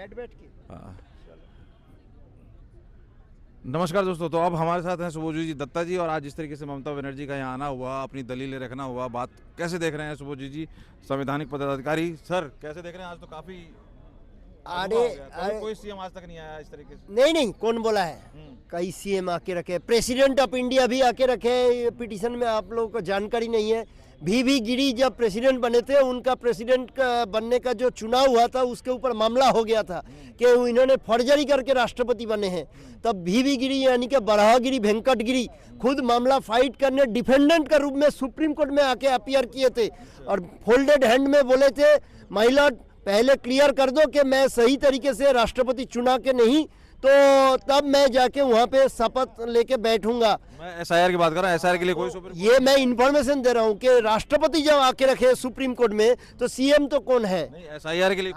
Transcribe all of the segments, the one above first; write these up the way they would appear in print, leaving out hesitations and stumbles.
हाँ। नमस्कार दोस्तों, तो अब हमारे साथ हैं सुबोध जी दत्ता जी। और आज जिस तरीके से ममता बनर्जी का यहाँ आना हुआ, अपनी दलीलें रखना हुआ, बात कैसे देख रहे हैं सुबोध जी, संवैधानिक पदाधिकारी सर, कैसे देख रहे हैं? आज तो काफी कोई सीएम आज तक नहीं आया इस तरीके से। नहीं, कौन बोला है? कई सीएम आके रखे, प्रेसिडेंट ऑफ इंडिया भी आके रखे। पिटीशन में आप लोगों को जानकारी नहीं है। भी गिरी जब प्रेसिडेंट बने थे, उनका प्रेसिडेंट का बनने का जो चुनाव हुआ था उसके ऊपर मामला हो गया था कि इन्होंने फर्जरी करके राष्ट्रपति बने हैं। तब भी गिरी यानी कि बराहगिरी वेंकटगिरी खुद मामला फाइट करने डिफेंडेंट के रूप में सुप्रीम कोर्ट में आके अपीयर किए थे और फोल्डेड हैंड में बोले थे, महिला पहले क्लियर कर दो कि मैं सही तरीके से राष्ट्रपति चुना के नहीं, तो तब मैं जाके वहाँ पे शपथ लेके बैठूंगा। मैं एसआईआर की बात कर रहा हूँ। एसआईआर के लिए कोई ये मैं इन्फॉर्मेशन दे रहा हूँ कि राष्ट्रपति जब आके रखे सुप्रीम कोर्ट में, तो सीएम तो कौन है? एसआईआर के लिए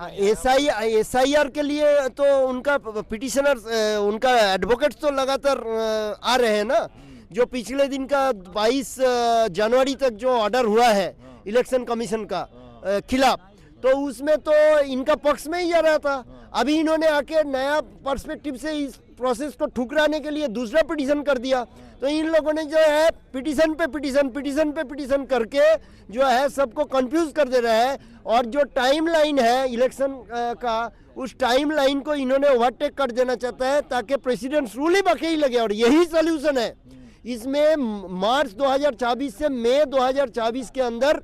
एसआईआर के लिए तो उनका पिटिशनर, उनका एडवोकेट्स तो लगातार आ रहे हैं ना। जो पिछले दिन का 22 जनवरी तक जो ऑर्डर हुआ है इलेक्शन कमीशन का खिलाफ, तो उसमें तो इनका पक्ष में ही जा रहा था। अभी इन्होंने आके नया पर्सपेक्टिव से इस प्रोसेस को ठुकराने के लिए दूसरा पिटीशन कर दिया। तो इन लोगों ने जो है पिटीशन पे पिटीशन करके जो है सबको कंफ्यूज कर दे रहा है। और जो टाइमलाइन है इलेक्शन का, उस टाइमलाइन को इन्होंने ओवरटेक कर देना चाहता है ताकि प्रेसिडेंट रूल ही बाकी ही लगे। और यही सोल्यूशन है। इसमें मार्च 2024 से मई 2024 के अंदर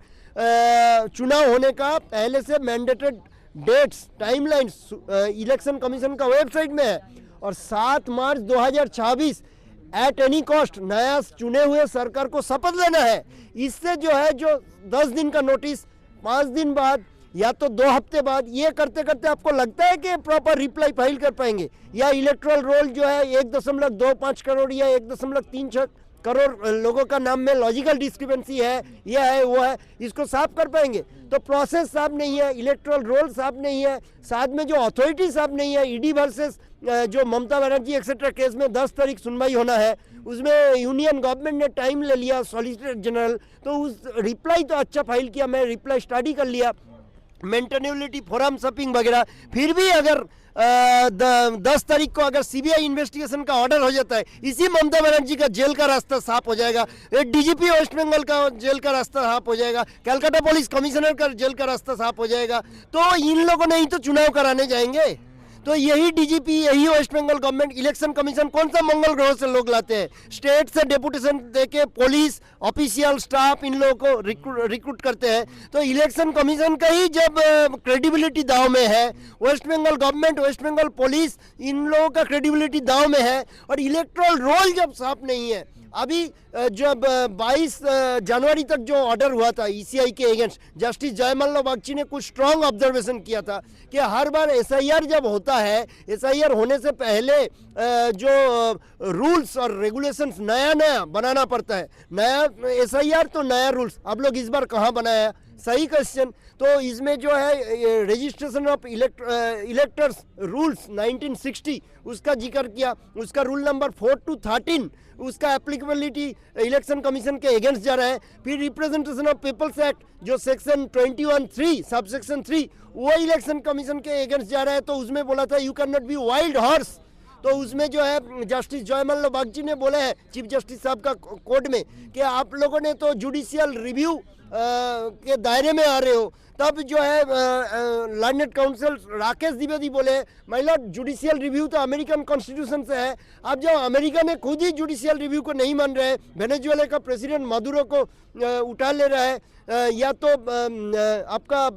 चुनाव होने का पहले से mandated dates timeline election commission का वेबसाइट में है। और 7 मार्च 2026 एट एनी कॉस्ट नया चुने हुए सरकार को शपथ लेना है। इससे जो है जो 10 दिन का नोटिस 5 दिन बाद या तो 2 हफ्ते बाद, ये करते करते आपको लगता है कि प्रॉपर रिप्लाई फाइल कर पाएंगे? या इलेक्टोरल रोल जो है 1.25 करोड़ या 1.36 करोड़ लोगों का नाम में लॉजिकल डिस्क्रिपेंसी है, यह है वो है, इसको साफ कर पाएंगे? तो प्रोसेस साफ नहीं है, इलेक्टोरल रोल साफ नहीं है, साथ में जो अथॉरिटी साफ नहीं है। ईडी वर्सेस जो ममता बनर्जी एक्सेट्रा केस में 10 तारीख सुनवाई होना है, उसमें यूनियन गवर्नमेंट ने टाइम ले लिया, सॉलिसिटर जनरल तो उस रिप्लाई तो अच्छा फाइल किया, मैं रिप्लाई स्टडी कर लिया, मेंटेनेबिलिटी फोरम शपिंग वगैरह। फिर भी अगर 10 तारीख को अगर सीबीआई इन्वेस्टिगेशन का ऑर्डर हो जाता है, इसी ममता बनर्जी का जेल का रास्ता साफ हो जाएगा, डीजीपी वेस्ट बंगाल का जेल का रास्ता साफ हो जाएगा, कलकत्ता पुलिस कमिश्नर का जेल का रास्ता साफ हो जाएगा। तो इन लोगों ने ही तो चुनाव कराने जाएंगे। तो यही डीजीपी, यही West Bengal government, election commission कौन सा मंगल ग्रह से लोग लाते हैं? स्टेट से डेपुटेशन देके पुलिस ऑफिशियल स्टाफ इन लोगों को रिक्रूट करते हैं। तो इलेक्शन कमीशन का ही जब क्रेडिबिलिटी दाव में है, वेस्ट बंगाल गवर्नमेंट, वेस्ट बंगाल पुलिस, इन लोगों का क्रेडिबिलिटी दाव में है। और इलेक्टोरल रोल जब साफ नहीं है, अभी जब 22 जनवरी तक जो ऑर्डर हुआ था ईसीआई के अगेंस्ट, जस्टिस जयमल्ला बागची ने कुछ स्ट्रॉन्ग ऑब्जर्वेशन किया था कि हर बार एसआईआर जब होता है, एसआईआर होने से पहले जो रूल्स और रेगुलेशंस नया बनाना पड़ता है। नया एसआईआर तो नया रूल्स, आप लोग इस बार कहाँ बनाया? सही क्वेश्चन। तो इसमें जो है रजिस्ट्रेशन ऑफ इलेक्टर्स रूल्स 1960 उसका जिक्र किया, उसका रूल नंबर 4 to 13 उसका एप्लीकेबिलिटी इलेक्शन कमीशन के अगेंस्ट जा रहा है। फिर रिप्रेजेंटेशन ऑफ पीपल्स एक्ट जो सेक्शन 21(3) सब सेक्शन 3 वो इलेक्शन कमीशन के अगेंस्ट जा रहा है। तो उसमें बोला था you can not be wild horse. तो उसमें जो है जस्टिस जयमल्ला बागची ने बोला है चीफ जस्टिस साहब का कोर्ट में कि आप लोगों ने तो जुडिशियल रिव्यू के दायरे में आ रहे हो। तब जो है लर्नेड काउंसिल राकेश द्विवेदी बोले, महिला जुडिशियल रिव्यू तो अमेरिकन कॉन्स्टिट्यूशन से है। अब जब अमेरिका में खुद ही जुडिशियल रिव्यू को नहीं मान रहे, वेनेजुएला का प्रेसिडेंट मदुरो को उठा ले रहा है, या तो आपका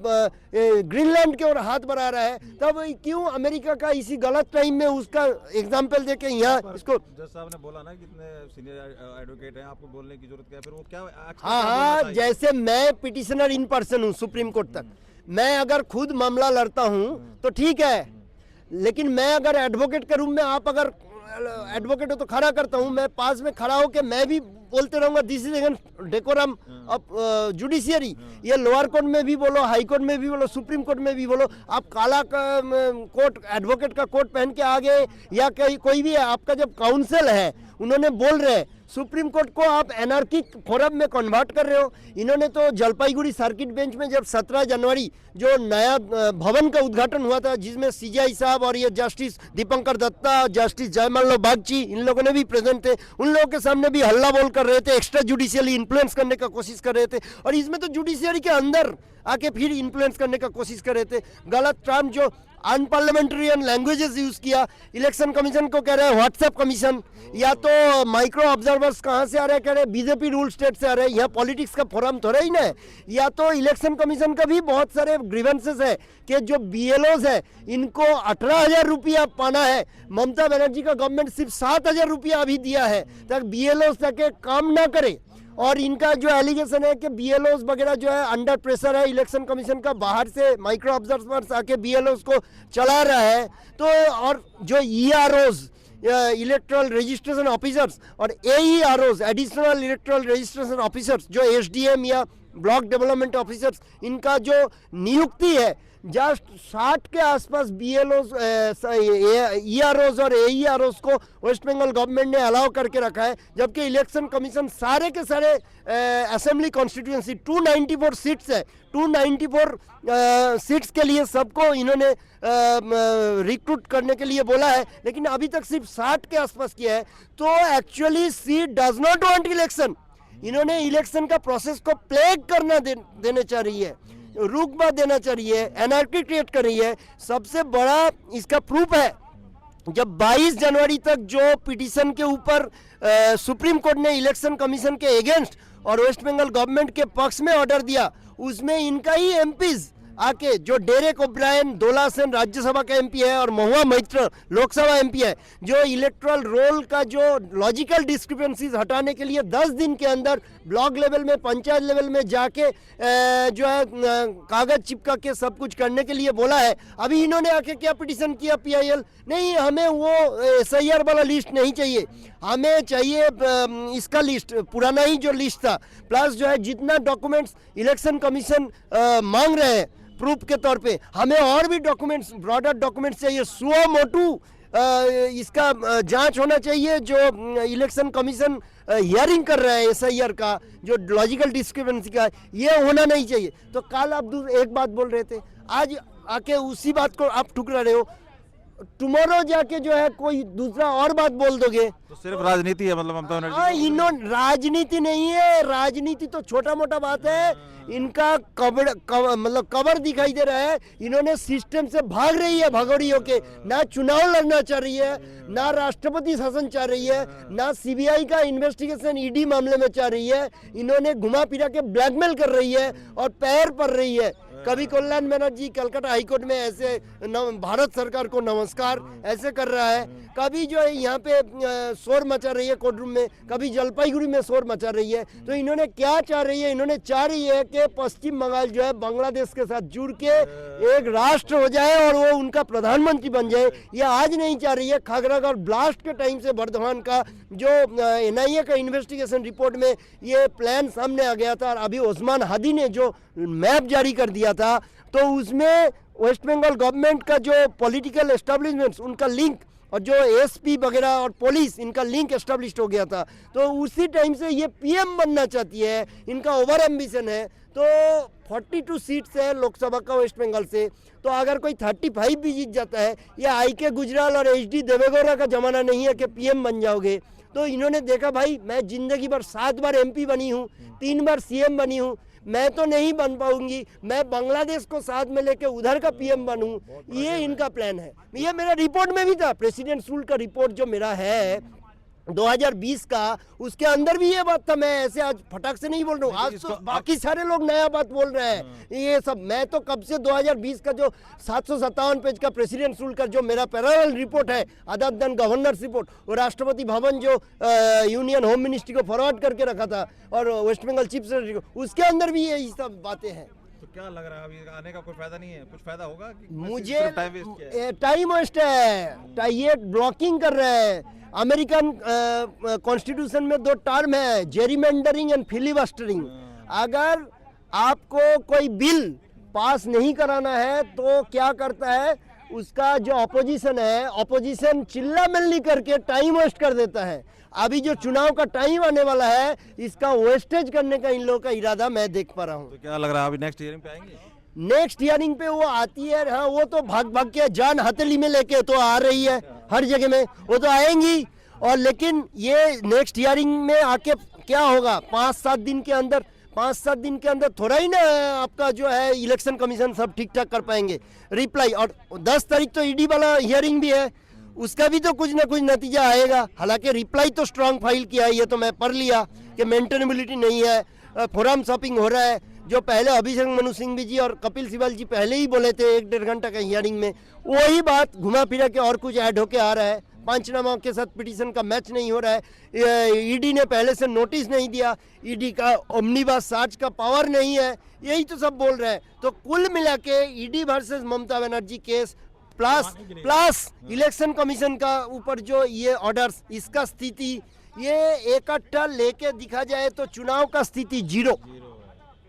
ग्रीनलैंड के ओर हाथ बढ़ा रहा है, तब क्यों अमेरिका का इसी गलत टाइम में उसका एग्जाम्पल देके यहाँ इसको। जज साहब ने बोला ना कितने सीनियर एडवोकेट हैं, आपको बोलने की जरूरत क्या है? फिर वो क्या? हाँ, जैसे मैं पिटिशनर इन पर्सन हूँ सुप्रीम कोर्ट तक, मैं अगर खुद मामला लड़ता हूँ तो ठीक है, लेकिन मैं अगर एडवोकेट के रूप में, आप अगर एडवोकेट हो तो खड़ा करता हूँ, मैं पास में खड़ा होकर मैं भी बोलते रहूंगा this is against decorum of judiciary. ये लोअर कोर्ट में भी बोलो, हाई कोर्ट में भी बोलो, सुप्रीम कोर्ट में भी बोलो। आप काला कोट एडवोकेट का कोट पहन के आ गए या कोई भी है, आपका जब काउंसिल है उन्होंने बोल रहे सुप्रीम कोर्ट को आप एनार्किक फोरम में कन्वर्ट कर रहे हो। इन्होंने तो जलपाईगुड़ी सर्किट बेंच में जब 17 जनवरी जो नया भवन का उद्घाटन हुआ था, जिसमें सीजेआई साहब और ये जस्टिस दीपंकर दत्ता, जस्टिस जयमाल्य बागची, इन लोगों ने भी प्रेजेंट थे, उन लोगों के सामने भी हल्ला बोल कर रहे थे, एक्स्ट्रा जुडिशियली इन्फ्लुएंस करने का कोशिश कर रहे थे। और इसमें तो जुडिशियरी के अंदर आके फिर इन्फ्लुएंस करने का कोशिश कर रहे थे। गलत टर्म जो अनपार्लियामेंट्रियन लैंग्वेजेस यूज किया। इलेक्शन कमीशन को कह रहे हैं व्हाट्सएप कमीशन, या तो माइक्रो ऑब्जर्वर्स कहाँ से आ रहे हैं, कह रहे हैं बीजेपी रूल स्टेट से आ रहे हैं। यह पॉलिटिक्स का फोरम थोड़ा ही ना है। या तो इलेक्शन कमीशन का भी बहुत सारे ग्रीवेंसेस है कि जो बीएलओज है इनको 18,000 रुपया पाना है। ममता बनर्जी का गवर्नमेंट सिर्फ 7,000 रुपया अभी दिया है ताकि बीएलओ ताकि काम ना करे। और इनका जो एलिगेशन है कि बीएलओस वगैरह जो है अंडर प्रेशर है इलेक्शन कमीशन का, बाहर से माइक्रो ऑब्जर्वर्स आके बीएलओस को चला रहा है। तो और जो ईआरओस इलेक्ट्रल रजिस्ट्रेशन ऑफिसर्स और एईआरओस एडिशनल इलेक्ट्रल रजिस्ट्रेशन ऑफिसर्स जो एसडीएम या ब्लॉक डेवलपमेंट ऑफिसर्स, इनका जो नियुक्ति है जस्ट 60 के आसपास बीएलओस ईआरओस और एईआरओस को वेस्ट बंगाल गवर्नमेंट ने अलाउ करके रखा है। जबकि इलेक्शन कमीशन सारे के सारे असेंबली कॉन्स्टिट्यूएंसी 294 सीट्स है, 294 सीट्स के लिए सबको इन्होंने रिक्रूट करने के लिए बोला है, लेकिन अभी तक सिर्फ 60 के आसपास किया है। तो actually see does not want election. इन्होंने इलेक्शन का प्रोसेस को प्लेग करना देने चाह रही है, रुकबा देना चाहिए, एनार्की क्रिएट कर रही है। सबसे बड़ा इसका प्रूफ है जब 22 जनवरी तक जो पिटीशन के ऊपर सुप्रीम कोर्ट ने इलेक्शन कमीशन के अगेंस्ट और वेस्ट बंगाल गवर्नमेंट के पक्ष में ऑर्डर दिया, उसमें इनका ही एमपीज आके, जो डेरेक ओब्रायन दोला सेन राज्यसभा का एमपी है और महुआ मैत्र लोकसभा एमपी है, जो इलेक्टोरल रोल का जो लॉजिकल डिस्क्रिपेंसीज हटाने के लिए 10 दिन के अंदर ब्लॉक लेवल में, पंचायत लेवल में जाके जो है कागज चिपका के सब कुछ करने के लिए बोला है। अभी इन्होंने आके क्या पिटीशन किया पीआईएल, नहीं हमें वो एसआईआर वाला लिस्ट नहीं चाहिए, हमें चाहिए इसका लिस्ट, पुराना ही जो लिस्ट था, प्लस जो है जितना डॉक्यूमेंट्स इलेक्शन कमीशन मांग रहे हैं प्रूफ के तौर पे, हमें और भी डॉक्यूमेंट्स, ब्रॉडर डॉक्यूमेंट्स चाहिए। सुओ मोटू इसका जांच होना चाहिए जो इलेक्शन कमीशन हियरिंग कर रहा है एसआईआर का, जो लॉजिकल डिस्क्रिपेंसी का, ये होना नहीं चाहिए। तो कल आप एक बात बोल रहे थे, आज आके उसी बात को आप ठुकरा रहे हो। टुमारो जाके जो है कोई दूसरा और बात बोल दोगे तो सिर्फ राजनीति है, मतलब ममता बनर्जी इन्होंने राजनीति नहीं है, राजनीति तो छोटा मोटा बात है। इनका मतलब कवर दिखाई दे रहा है। इन्होंने सिस्टम से भाग रही है भगोड़ी होके, ना चुनाव लड़ना चाह रही है, ना राष्ट्रपति शासन चाह रही है, ना सीबीआई का इन्वेस्टिगेशन ईडी मामले में चाह रही है। इन्होंने घुमा फिरा के ब्लैकमेल कर रही है और पैर पड़ रही है। कभी कल्याण बनर्जी कलकत्ता हाईकोर्ट में ऐसे भारत सरकार को नमस्कार ऐसे कर रहा है, कभी जो है यहाँ पे शोर मचा रही है कोर्ट रूम में, कभी जलपाईगुड़ी में शोर मचा रही है। तो इन्होंने क्या चाह रही है, इन्होंने चाह रही है कि पश्चिम बंगाल जो है बांग्लादेश के साथ जुड़ के एक राष्ट्र हो जाए और वो उनका प्रधानमंत्री बन जाए। ये आज नहीं चाह रही है। खागरागढ़ ब्लास्ट के टाइम से बर्धमान का जो एनआईए का इन्वेस्टिगेशन रिपोर्ट में ये प्लान सामने आ गया था, और अभी ओस्मान हादी ने जो मैप जारी कर दिया था, तो उसमें वेस्ट बंगाल गवर्नमेंट का जो पॉलिटिकल एस्टेब्लिशमेंट्स, उनका लिंक, और जो एसपी वगैरह और पुलिस, इनका लिंक एस्टेब्लिश हो गया था। तो उसी टाइम से ये पीएम बनना चाहती है, इनका ओवर एम्बिशन है। तो 42 सीट्स है लोकसभा का वेस्ट बंगाल से, तो अगर कोई 35 भी जीत जाता है, ये आईके गुजराल और एचडी देवेगौड़ा का जमाना नहीं है कि पीएम बन जाओगे। तो इन्होंने देखा भाई मैं जिंदगी भर 7 बार एमपी बनी हूँ, 3 बार सीएम बनी हूँ, मैं तो नहीं बन पाऊंगी, मैं बांग्लादेश को साथ में लेके उधर का पीएम बनूं, ये इनका प्लान है। ये मेरा रिपोर्ट में भी था, प्रेसिडेंट सूल का रिपोर्ट जो मेरा है 2020 का, उसके अंदर भी ये बात था। मैं ऐसे आज फटाक से नहीं बोल रहा हूँ, आज तो बाकी सारे लोग नया बात बोल रहे हैं ये सब। मैं तो कब से 2020 का जो 757 पेज का प्रेसिडेंट सूल का जो मेरा पैरेलल रिपोर्ट है, अदर देन गवर्नर्स रिपोर्ट, वो राष्ट्रपति भवन जो यूनियन होम मिनिस्ट्री को फॉरवर्ड करके रखा था, और वेस्ट बंगाल चीफ सेक्रेटरी को, उसके अंदर भी ये सब बातें हैं। तो क्या लग रहा है अभी आने का कोई फायदा नहीं है, कुछ फायदा होगा कि मुझे टाइम वेस्ट है। ये ब्लॉकिंग कर रहे हैं। अमेरिकन कॉन्स्टिट्यूशन में 2 टर्म है, जेरीमेंडरिंग एंड फिलिबस्टरिंग। अगर आपको कोई बिल पास नहीं कराना है तो क्या करता है, उसका जो ऑपोजिशन है, ऑपोजिशन चिल्ला मिल्ली करके टाइम वेस्ट कर देता है। अभी जो चुनाव का टाइम आने वाला है, इसका वेस्टेज करने का इन लोगों का इरादा मैं देख पा रहा हूँ। तो क्या लग रहा है अभी नेक्स्ट हियरिंग पे आएंगे? नेक्स्ट हियरिंग पे वो आती है, हाँ वो तो भाग भाग के जान हथेली में लेके तो आ रही है हर जगह में, वो तो आएंगी। और लेकिन ये नेक्स्ट हियरिंग में आके क्या होगा, 5-7 दिन के अंदर, 5-7 दिन के अंदर थोड़ा ही ना आपका जो है इलेक्शन कमीशन सब ठीक ठाक कर पाएंगे रिप्लाई। और 10 तारीख तो ईडी वाला हियरिंग भी है, उसका भी तो कुछ ना कुछ नतीजा आएगा। हालांकि रिप्लाई तो स्ट्रांग फाइल किया है, ये तो मैं पढ़ लिया कि मेंटेनेबिलिटी नहीं है, फोरम शॉपिंग हो रहा है। जो पहले अभिषेक मनु सिंघवी जी और कपिल सिब्बल जी पहले ही बोले थे 1-1.5 घंटा का हियरिंग में, वही बात घुमा फिरा के और कुछ ऐड होके आ रहा है। पंचनामा के साथ पिटीशन का मैच नहीं हो रहा है, ईडी ने पहले से नोटिस नहीं दिया, ईडी का ओमनिबस सर्च का पावर नहीं है, यही तो सब बोल रहे हैं। तो कुल मिला के ED versus Mamata Banerjee case plus election commission का ऊपर जो ये ऑर्डर्स, इसका स्थिति ये इकट्ठा लेके दिखा जाए तो चुनाव का स्थिति जीरो।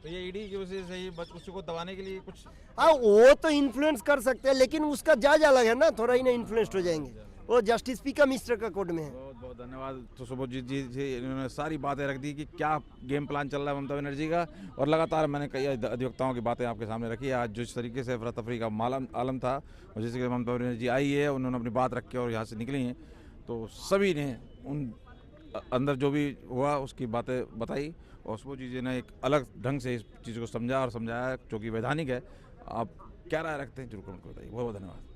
तो ये ईडी की वजह से ही उसको दबाने के लिए कुछ, हाँ वो तो इन्फ्लुएंस कर सकते हैं, लेकिन उसका जज अलग है ना, थोड़ा ही ना इन्फ्लुएंस्ड हो जाएंगे, वो जस्टिस पी का मिस्टर का कोड में है। बहुत बहुत धन्यवाद। तो सुबोधजीत जी इन्होंने सारी बातें रख दी कि क्या गेम प्लान चल रहा है ममता बनर्जी का, और लगातार मैंने कई अधिवक्ताओं की बातें आपके सामने रखी। आज जिस तरीके से अफरा तफरी का आलम था, और जिस तरीके से ममता बनर्जी आई है, उन्होंने अपनी बात रख के और यहाँ से निकली हैं, तो सभी ने उन अंदर जो भी हुआ उसकी बातें बताई, और सुबोधजीत जी ने एक अलग ढंग से इस चीज़ को समझा और समझाया जो कि वैधानिक है। आप क्या राय रखते हैं जरूर कमेंट कर बताइए। बहुत बहुत धन्यवाद।